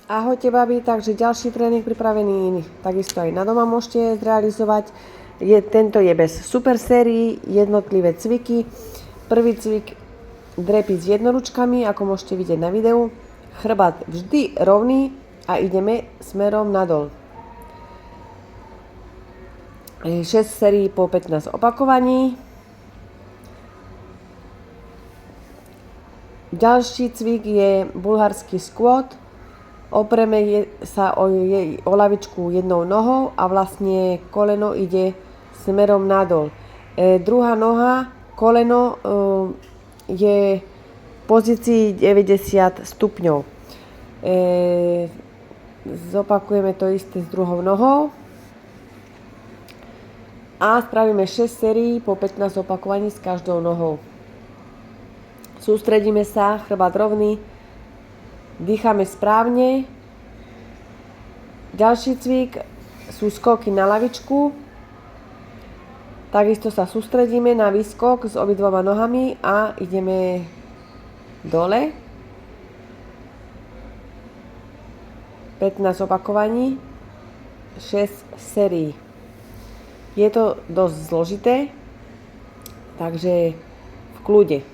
Ahojte babi, takže ďalší tréning pripravený, takisto aj na doma môžete zrealizovať. Tento je bez super sérií, jednotlivé cviky. Prvý cvik drepy s jednoručkami, ako môžete vidieť na videu. Chrbát vždy rovný a ideme smerom nadol. 6 sérií po 15 opakovaní. Ďalší cvik je bulharský squat. Opreme sa o lavičku jednou nohou a vlastne koleno ide smerom nadol. Druhá noha, koleno je v pozícii 90 stupňov. Zopakujeme to isté s druhou nohou. A spravíme 6 sérií po 15 opakovaní s každou nohou. Sústredíme sa, chrbát rovný. Dýchame správne. Ďalší cvik sú skoky na lavičku. Takisto sa sústredíme na výskok s obidvoma nohami a ideme dole. 15 opakovaní, 6 sérií. Je to dosť zložité, takže v kľude.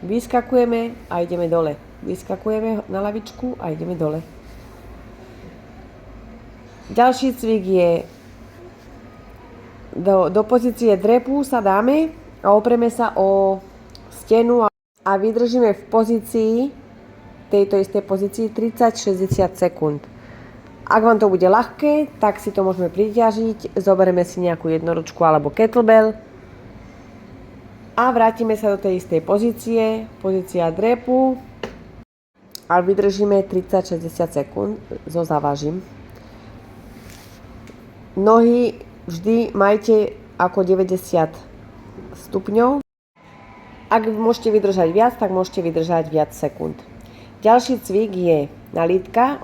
Vyskakujeme a ideme dole. Vyskakujeme na lavičku a ideme dole. Ďalší cvik je do pozície drepu sa dáme a opreme sa o stenu a vydržíme v pozícii, tejto istej pozícii 30-60 sekúnd. Ak vám to bude ľahké, tak si to môžeme priťažiť, zoberieme si nejakú jednoručku alebo kettlebell a vrátime sa do tej istej pozície, pozícia drepu. A vydržíme 30-60 sekúnd, so závažím. Nohy vždy majte ako 90 stupňov. Ak môžete vydržať viac, tak môžete vydržať viac sekúnd. Ďalší cvik je na lítka.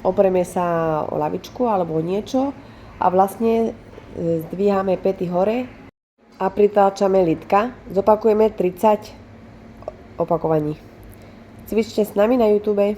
Opreme sa o lavičku alebo o niečo a vlastne zdvíhame päty hore a pritáčame lítka. Zopakujeme 30 opakovaní. Cvičte s nami na YouTube.